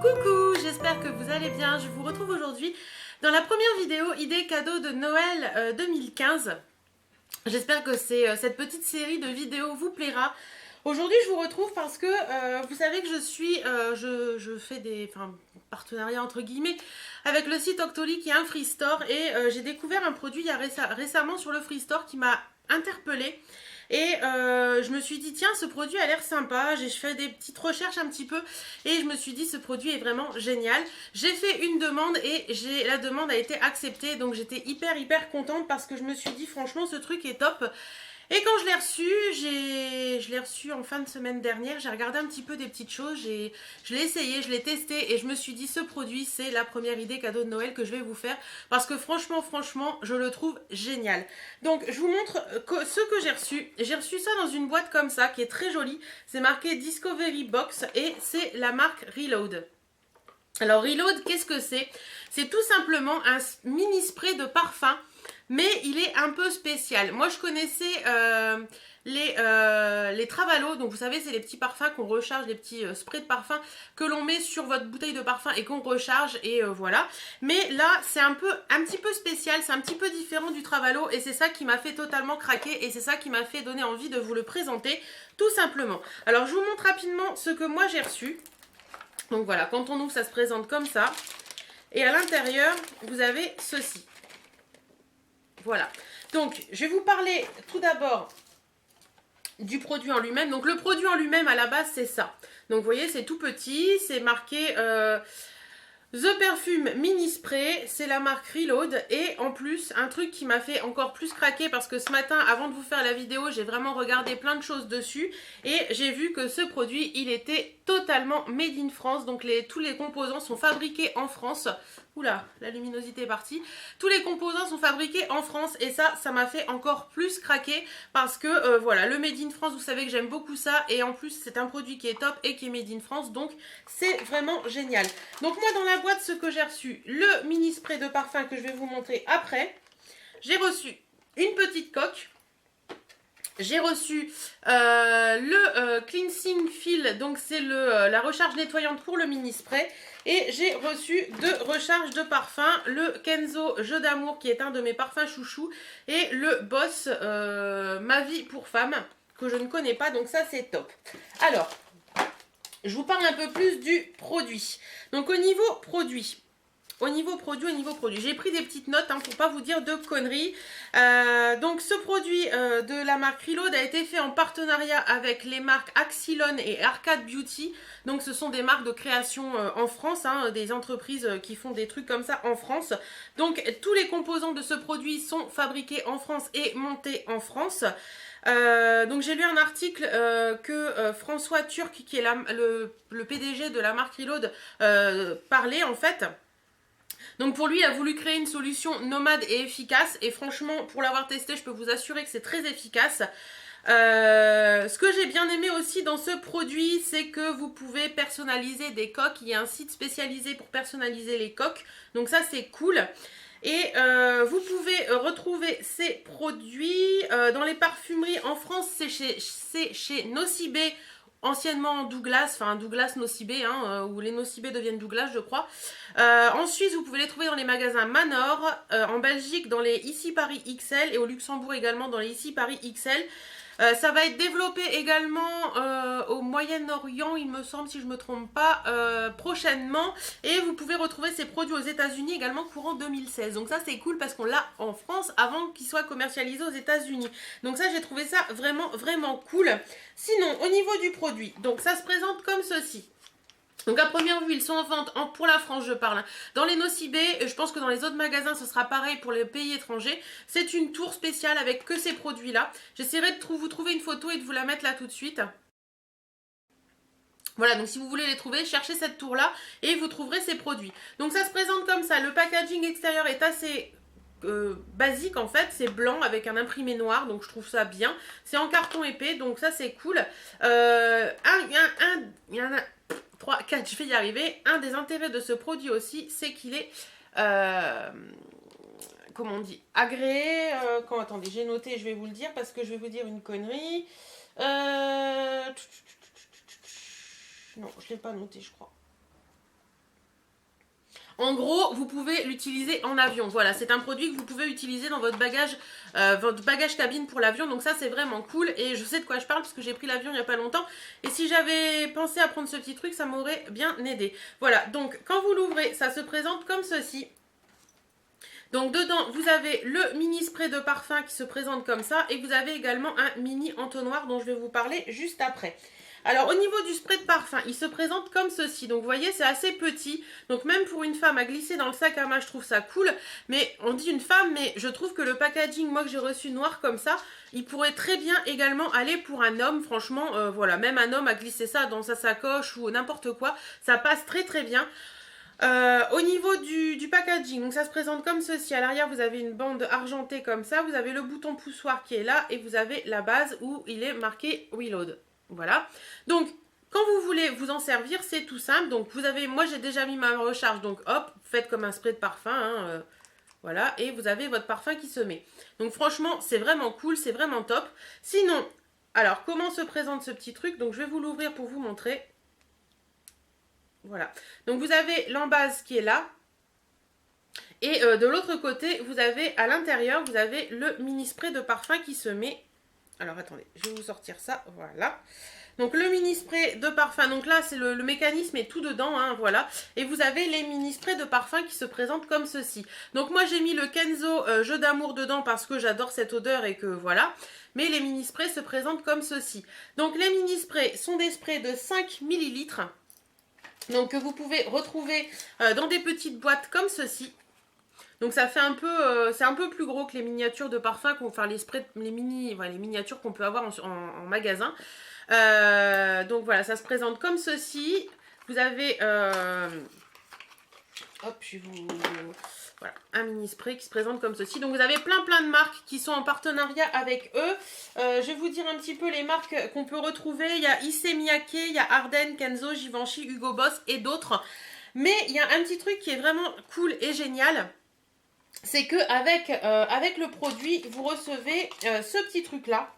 Coucou, j'espère que vous allez bien. Je vous retrouve aujourd'hui dans la première vidéo idée cadeau de Noël 2015. J'espère que cette petite série de vidéos vous plaira. Aujourd'hui, je vous retrouve parce que vous savez que je fais des partenariats entre guillemets avec le site Octoly qui est un free store et j'ai découvert un produit il y a récemment sur le free store qui m'a interpellée. Et je me suis dit, tiens, ce produit a l'air sympa. J'ai fait des petites recherches un petit peu et je me suis dit, ce produit est vraiment génial. J'ai fait une demande et la demande a été acceptée. Donc j'étais hyper contente parce que je me suis dit, franchement, ce truc est top. Et quand je l'ai reçu, je l'ai reçu en fin de semaine dernière, j'ai regardé un petit peu des petites choses, je l'ai essayé, je l'ai testé et je me suis dit ce produit c'est la première idée cadeau de Noël que je vais vous faire parce que franchement je le trouve génial. Donc je vous montre ce que j'ai reçu. J'ai reçu ça dans une boîte comme ça qui est très jolie, c'est marqué Discovery Box et c'est la marque Reload. Alors Reload, qu'est-ce que c'est? C'est tout simplement un mini spray de parfum, mais il est un peu spécial. Moi je connaissais les Travalo, donc vous savez c'est les petits parfums qu'on recharge, les petits sprays de parfum que l'on met sur votre bouteille de parfum et qu'on recharge et voilà. Mais là c'est un petit peu spécial, c'est un petit peu différent du Travalo et c'est ça qui m'a fait totalement craquer et c'est ça qui m'a fait donner envie de vous le présenter tout simplement. Alors je vous montre rapidement ce que moi j'ai reçu. Donc voilà, quand on ouvre, ça se présente comme ça. Et à l'intérieur, vous avez ceci. Voilà. Donc, je vais vous parler tout d'abord du produit en lui-même. Donc, le produit en lui-même, à la base, c'est ça. Donc, vous voyez, c'est tout petit. C'est marqué The Perfume Mini Spray. C'est la marque Reload. Et en plus, un truc qui m'a fait encore plus craquer parce que ce matin, avant de vous faire la vidéo, j'ai vraiment regardé plein de choses dessus. Et j'ai vu que ce produit, il était totalement made in France. Donc, tous les composants sont fabriqués en France. Oula, la luminosité est partie. Tous les composants sont fabriqués en France et ça m'a fait encore plus craquer parce que voilà, le Made in France, vous savez que j'aime beaucoup ça et en plus c'est un produit qui est top et qui est Made in France, donc c'est vraiment génial. Donc moi dans la boîte, ce que j'ai reçu, le mini spray de parfum que je vais vous montrer après, j'ai reçu une petite coque. J'ai reçu le cleansing fil, donc c'est la recharge nettoyante pour le mini spray. Et j'ai reçu deux recharges de parfum, le Kenzo Jeu d'amour qui est un de mes parfums chouchous et le Boss Ma vie pour femme que je ne connais pas, donc ça c'est top. Alors, je vous parle un peu plus du produit. Donc au niveau produit, j'ai pris des petites notes pour pas vous dire de conneries. Donc ce produit de la marque Reload a été fait en partenariat avec les marques Axilon et Arcade Beauty. Donc ce sont des marques de création en France, des entreprises qui font des trucs comme ça en France. Donc tous les composants de ce produit sont fabriqués en France et montés en France. Donc j'ai lu un article que François Turc, qui est le PDG de la marque Reload, parlait en fait. Donc pour lui, il a voulu créer une solution nomade et efficace. Et franchement, pour l'avoir testé, je peux vous assurer que c'est très efficace. Ce que j'ai bien aimé aussi dans ce produit, c'est que vous pouvez personnaliser des coques. Il y a un site spécialisé pour personnaliser les coques. Donc ça, c'est cool. Et vous pouvez retrouver ces produits dans les parfumeries. En France, c'est chez Nocibé, anciennement Douglas, enfin Douglas Nocibé, où les Nocibé deviennent Douglas, je crois. En Suisse, vous pouvez les trouver dans les magasins Manor, en Belgique dans les Ici Paris XL et au Luxembourg également dans les Ici Paris XL. Ça va être développé également au Moyen-Orient, il me semble, si je ne me trompe pas, prochainement. Et vous pouvez retrouver ces produits aux États-Unis également courant 2016. Donc ça, c'est cool parce qu'on l'a en France avant qu'il soit commercialisé aux États-Unis. Donc ça, j'ai trouvé ça vraiment cool. Sinon, au niveau du produit, donc ça se présente comme ceci. Donc à première vue, ils sont en vente, pour la France je parle, dans les Nocibé, je pense que dans les autres magasins ce sera pareil pour les pays étrangers. C'est une tour spéciale avec que ces produits là. J'essaierai de vous trouver une photo et de vous la mettre là tout de suite. Voilà, donc si vous voulez les trouver, cherchez cette tour là et vous trouverez ces produits. Donc ça se présente comme ça, le packaging extérieur est assez basique en fait, c'est blanc avec un imprimé noir, donc je trouve ça bien. C'est en carton épais, donc ça c'est cool. Il y en a 3, 4, je vais y arriver. Un des intérêts de ce produit aussi, c'est qu'il est, comment on dit, agréé. Attendez, j'ai noté, je vais vous le dire parce que je vais vous dire une connerie. Non, je ne l'ai pas noté, je crois. En gros, vous pouvez l'utiliser en avion. Voilà, c'est un produit que vous pouvez utiliser dans votre bagage cabine pour l'avion. Donc ça, c'est vraiment cool. Et je sais de quoi je parle parce que j'ai pris l'avion il n'y a pas longtemps. Et si j'avais pensé à prendre ce petit truc, ça m'aurait bien aidé. Voilà, donc quand vous l'ouvrez, ça se présente comme ceci. Donc dedans, vous avez le mini spray de parfum qui se présente comme ça. Et vous avez également un mini entonnoir dont je vais vous parler juste après. Alors au niveau du spray de parfum, il se présente comme ceci. Donc vous voyez, c'est assez petit. Donc même pour une femme à glisser dans le sac à main, je trouve ça cool. Mais on dit une femme, mais je trouve que le packaging, moi que j'ai reçu noir comme ça, il pourrait très bien également aller pour un homme. Franchement, voilà, même un homme à glisser ça dans sa sacoche ou n'importe quoi, ça passe très très bien. Au niveau du packaging, donc ça se présente comme ceci. À l'arrière, vous avez une bande argentée comme ça. Vous avez le bouton poussoir qui est là et vous avez la base où il est marqué Reload. Voilà. Donc, quand vous voulez vous en servir, c'est tout simple. Donc, vous avez, moi j'ai déjà mis ma recharge. Donc, hop, faites comme un spray de parfum. Hein, voilà. Et vous avez votre parfum qui se met. Donc, franchement, c'est vraiment cool. C'est vraiment top. Sinon, alors, comment se présente ce petit truc? Donc, je vais vous l'ouvrir pour vous montrer. Voilà. Donc, vous avez l'embase qui est là. Et de l'autre côté, vous avez à l'intérieur, vous avez le mini spray de parfum qui se met. Alors, attendez, je vais vous sortir ça. Voilà. Donc, le mini spray de parfum. Donc là, c'est le mécanisme est tout dedans. Hein, voilà. Et vous avez les mini sprays de parfum qui se présentent comme ceci. Donc, moi, j'ai mis le Kenzo Jeu d'amour dedans parce que j'adore cette odeur et que voilà. Mais les mini sprays se présentent comme ceci. Donc, les mini sprays sont des sprays de 5 millilitres. Donc, que vous pouvez retrouver dans des petites boîtes comme ceci. Donc ça fait un peu, c'est un peu plus gros que les miniatures de parfum, enfin les sprays, les miniatures qu'on peut avoir en magasin. Donc voilà, ça se présente comme ceci. Vous avez, hop, je vous, voilà, un mini spray qui se présente comme ceci. Donc vous avez plein de marques qui sont en partenariat avec eux. Je vais vous dire un petit peu les marques qu'on peut retrouver. Il y a Issey Miyake, il y a Arden, Kenzo, Givenchy, Hugo Boss et d'autres. Mais il y a un petit truc qui est vraiment cool et génial. C'est que avec le produit, vous recevez ce petit truc-là.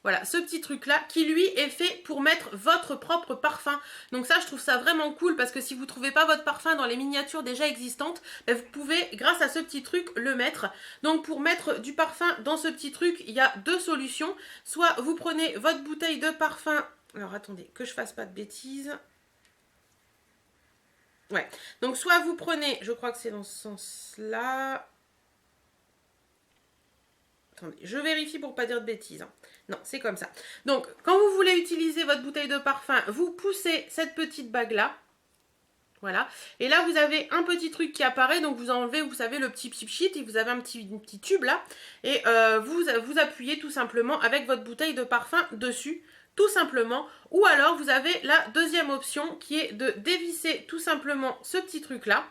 Voilà, ce petit truc-là qui, lui, est fait pour mettre votre propre parfum. Donc ça, je trouve ça vraiment cool parce que si vous ne trouvez pas votre parfum dans les miniatures déjà existantes, ben vous pouvez, grâce à ce petit truc, le mettre. Donc pour mettre du parfum dans ce petit truc, il y a deux solutions. Soit vous prenez votre bouteille de parfum. Alors attendez, que je fasse pas de bêtises. Ouais, donc soit vous prenez, je crois que c'est dans ce sens-là. Attendez, je vérifie pour pas dire de bêtises. Hein. Non, c'est comme ça. Donc, quand vous voulez utiliser votre bouteille de parfum, vous poussez cette petite bague-là. Voilà. Et là, vous avez un petit truc qui apparaît. Donc, vous enlevez, vous savez, le petit pipchit et vous avez un petit tube là. Et vous appuyez tout simplement avec votre bouteille de parfum dessus. Tout simplement, ou alors vous avez la deuxième option qui est de dévisser tout simplement ce petit truc là.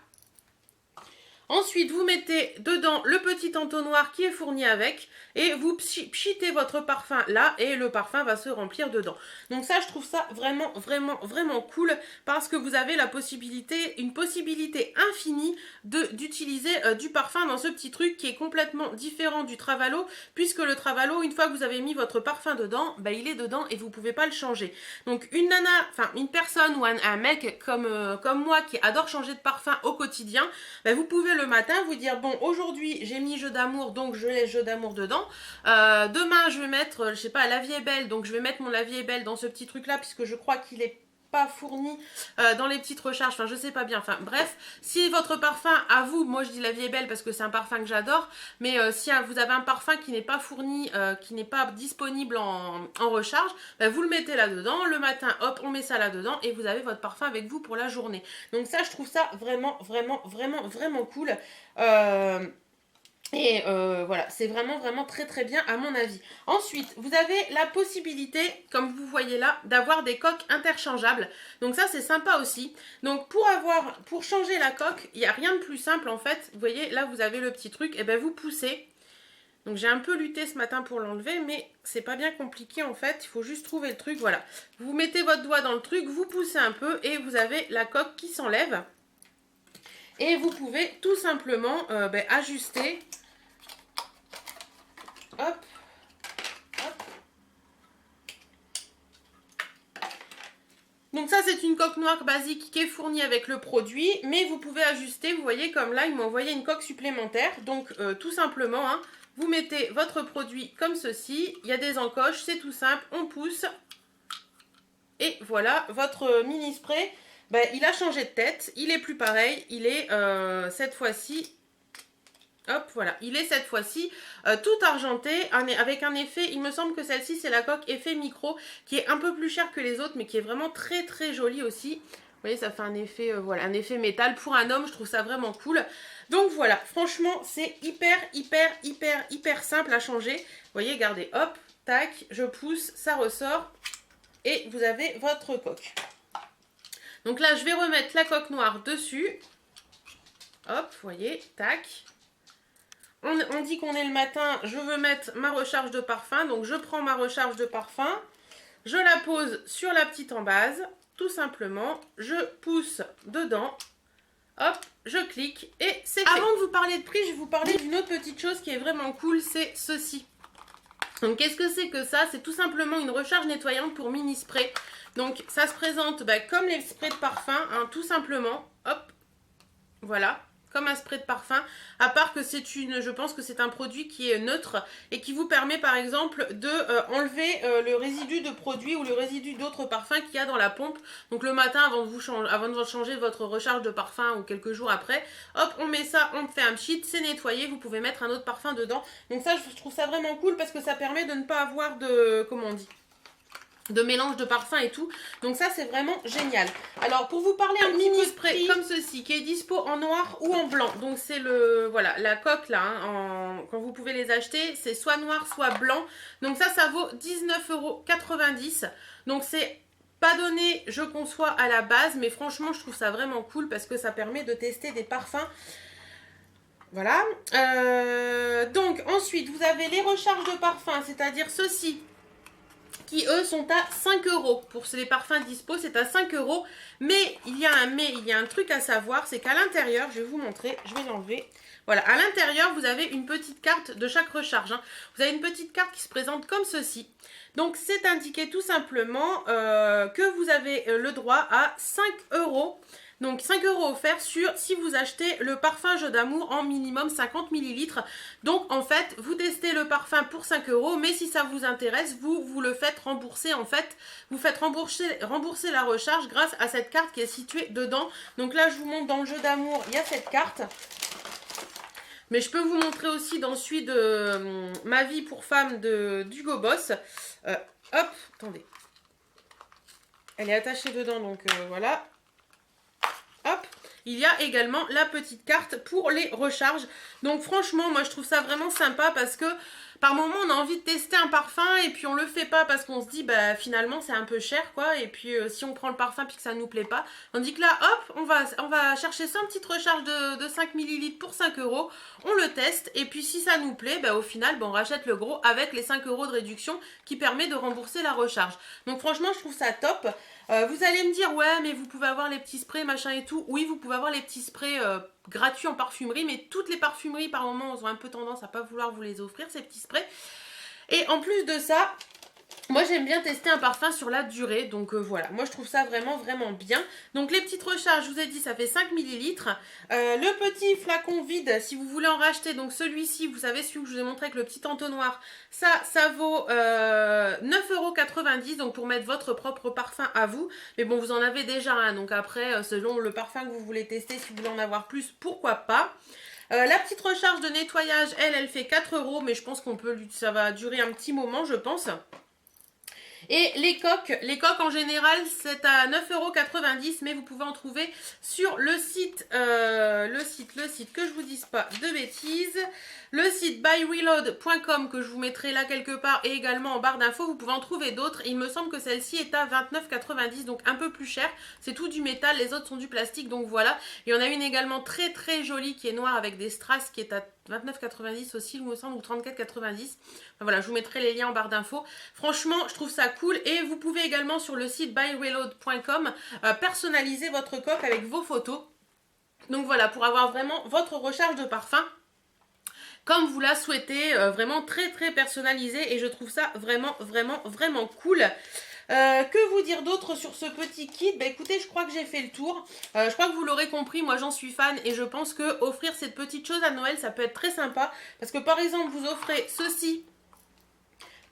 Ensuite, vous mettez dedans le petit entonnoir qui est fourni avec et vous pchitez votre parfum là et le parfum va se remplir dedans. Donc ça, je trouve ça vraiment cool parce que vous avez la possibilité, une possibilité infinie d'utiliser du parfum dans ce petit truc qui est complètement différent du Travalo puisque le Travalo, une fois que vous avez mis votre parfum dedans, bah, il est dedans et vous ne pouvez pas le changer. Donc une nana, enfin une personne ou un mec comme moi qui adore changer de parfum au quotidien, bah, vous pouvez le matin vous dire bon aujourd'hui j'ai mis Jeu d'amour donc je laisse Jeu d'amour dedans, demain je vais mettre je sais pas La vie est belle donc je vais mettre mon La vie est belle dans ce petit truc là puisque je crois qu'il est pas fourni dans les petites recharges, enfin je sais pas bien, enfin bref, si votre parfum à vous, moi je dis La vie est belle parce que c'est un parfum que j'adore, mais si vous avez un parfum qui n'est pas fourni, qui n'est pas disponible en recharge, bah, vous le mettez là dedans, le matin hop on met ça là dedans et vous avez votre parfum avec vous pour la journée. Donc ça je trouve ça vraiment cool. Et voilà, c'est vraiment très bien à mon avis. Ensuite, vous avez la possibilité, comme vous voyez là, d'avoir des coques interchangeables. Donc ça, c'est sympa aussi. Donc pour changer la coque, il n'y a rien de plus simple en fait. Vous voyez, là, vous avez le petit truc, et bien vous poussez. Donc j'ai un peu lutté ce matin pour l'enlever, mais c'est pas bien compliqué en fait. Il faut juste trouver le truc, voilà. Vous mettez votre doigt dans le truc, vous poussez un peu et vous avez la coque qui s'enlève. Et vous pouvez tout simplement ajuster. Hop, hop. Donc ça, c'est une coque noire basique qui est fournie avec le produit, mais vous pouvez ajuster, vous voyez comme là, il m'a envoyé une coque supplémentaire. Donc tout simplement, hein, vous mettez votre produit comme ceci, il y a des encoches, c'est tout simple, on pousse. Et voilà, votre mini spray, ben, il a changé de tête, il est plus pareil, il est cette fois-ci... Hop, voilà, il est cette fois-ci tout argenté, avec un effet, il me semble que celle-ci c'est la coque effet micro, qui est un peu plus chère que les autres, mais qui est vraiment très très jolie aussi. Vous voyez, ça fait un effet, voilà, un effet métal. Pour un homme, je trouve ça vraiment cool. Donc voilà, franchement, c'est hyper simple à changer. Vous voyez, regardez, hop, tac, je pousse, ça ressort, et vous avez votre coque. Donc là, je vais remettre la coque noire dessus. Hop, vous voyez, tac. On dit qu'on est le matin, je veux mettre ma recharge de parfum, donc je prends ma recharge de parfum, je la pose sur la petite embase, tout simplement, je pousse dedans, hop, je clique et c'est fait. Avant de vous parler de prix, je vais vous parler d'une autre petite chose qui est vraiment cool, c'est ceci. Donc qu'est-ce que c'est que ça? C'est tout simplement une recharge nettoyante pour mini spray. Donc ça se présente comme les sprays de parfum, hein, tout simplement, hop, voilà. Comme un spray de parfum, à part que c'est je pense que c'est un produit qui est neutre et qui vous permet par exemple de enlever le résidu de produit ou le résidu d'autres parfums qu'il y a dans la pompe. Donc le matin avant de changer votre recharge de parfum ou quelques jours après, hop, on met ça, on fait un pchit, c'est nettoyé, vous pouvez mettre un autre parfum dedans. Donc ça, je trouve ça vraiment cool parce que ça permet de ne pas avoir de, comment on dit, de mélange de parfums et tout. Donc ça, c'est vraiment génial. Alors, pour vous parler un mini spray comme ceci, qui est dispo en noir ou en blanc. Donc c'est voilà, la coque là, hein, quand vous pouvez les acheter, c'est soit noir, soit blanc. Donc ça vaut 19,90 €. Donc c'est pas donné, je conçois, à la base, mais franchement, je trouve ça vraiment cool parce que ça permet de tester des parfums. Voilà. Donc ensuite, vous avez les recharges de parfum, c'est-à-dire ceci, qui eux sont à 5 €. Pour les parfums dispo, c'est à 5 €. Mais il y a un truc à savoir, c'est qu'à l'intérieur, je vais vous montrer, je vais l'enlever. Voilà, à l'intérieur, vous avez une petite carte de chaque recharge, hein. Vous avez une petite carte qui se présente comme ceci. Donc, c'est indiqué tout simplement que vous avez le droit à 5 €. Donc 5 € offerts si vous achetez le parfum Jeu d'amour en minimum 50 ml. Donc en fait, vous testez le parfum pour 5 €, mais si ça vous intéresse, vous le faites rembourser en fait. Vous faites rembourser la recharge grâce à cette carte qui est située dedans. Donc là, je vous montre dans le Jeu d'amour, il y a cette carte. Mais je peux vous montrer aussi dans celui de Ma vie pour femme d'Hugo Boss. Hop, attendez. Elle est attachée dedans, donc voilà. Hop, il y a également la petite carte pour les recharges. Donc franchement, moi je trouve ça vraiment sympa parce que par moment on a envie de tester un parfum et puis on le fait pas parce qu'on se dit bah finalement c'est un peu cher quoi. Et puis si on prend le parfum puis que ça nous plaît pas, tandis que là hop, on va chercher 100 petites recharges de 5 ml pour 5 €. On le teste et puis si ça nous plaît, bah, au final bah, on rachète le gros avec les 5 € de réduction qui permet de rembourser la recharge. Donc franchement je trouve ça top. Vous allez me dire, ouais, mais vous pouvez avoir les petits sprays, machin et tout. Oui, vous pouvez avoir les petits sprays gratuits en parfumerie, mais toutes les parfumeries, par moment, ont un peu tendance à pas vouloir vous les offrir, ces petits sprays. Et en plus de ça, moi j'aime bien tester un parfum sur la durée, donc voilà, moi je trouve ça vraiment bien. Donc les petites recharges, je vous ai dit, ça fait 5 ml. Le petit flacon vide, si vous voulez en racheter, donc celui-ci, vous savez, celui que je vous ai montré avec le petit entonnoir, ça vaut 9,90 €, donc pour mettre votre propre parfum à vous. Mais bon, vous en avez déjà un, donc après, selon le parfum que vous voulez tester, si vous voulez en avoir plus, pourquoi pas. La petite recharge de nettoyage, elle fait 4 €, mais je pense ça va durer un petit moment, je pense. Et les coques en général c'est à 9,90 €, mais vous pouvez en trouver sur le site que je vous dise pas de bêtises, le site buyreload.com que je vous mettrai là quelque part et également en barre d'infos. Vous pouvez en trouver d'autres. Il me semble que celle-ci est à 29,90 €, donc un peu plus cher. C'est tout du métal, les autres sont du plastique, donc voilà. Il y en a une également très jolie qui est noire avec des strass qui est à 29,90 € aussi, il me semble, ou 34,90 €. Enfin, voilà, je vous mettrai les liens en barre d'infos. Franchement, je trouve ça cool. Et vous pouvez également sur le site buyreload.com personnaliser votre coque avec vos photos. Donc voilà, pour avoir vraiment votre recharge de parfum comme vous la souhaitez, vraiment très personnalisé, et je trouve ça vraiment cool. Que vous dire d'autre sur ce petit kit? Bah écoutez, je crois que j'ai fait le tour. Je crois que vous l'aurez compris, moi j'en suis fan et je pense que offrir cette petite chose à Noël, ça peut être très sympa. Parce que par exemple, vous offrez ceci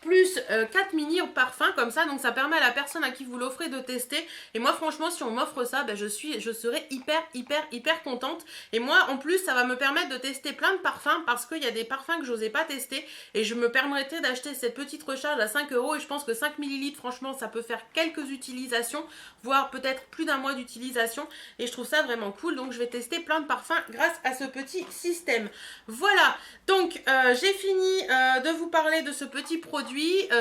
plus 4 mini parfums comme ça, donc ça permet à la personne à qui vous l'offrez de tester. Et moi franchement, si on m'offre ça, ben, je serai hyper contente. Et moi en plus, ça va me permettre de tester plein de parfums parce qu'il y a des parfums que j'osais pas tester et je me permettrai d'acheter cette petite recharge à 5 € et je pense que 5 ml franchement ça peut faire quelques utilisations, voire peut-être plus d'un mois d'utilisation et je trouve ça vraiment cool. Donc je vais tester plein de parfums grâce à ce petit système. Voilà, donc j'ai fini de vous parler de ce petit produit.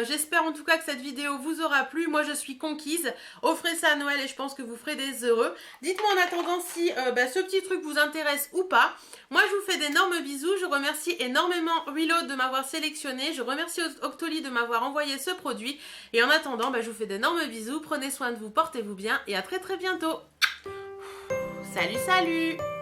J'espère en tout cas que cette vidéo vous aura plu. Moi je suis conquise. Offrez ça à Noël et je pense que vous ferez des heureux. Dites-moi en attendant si ce petit truc vous intéresse ou pas. Moi je vous fais d'énormes bisous. Je remercie énormément Reload de m'avoir sélectionné. Je remercie Octoly de m'avoir envoyé ce produit. Et en attendant, je vous fais d'énormes bisous. Prenez soin de vous, portez-vous bien et à très bientôt. Salut, salut!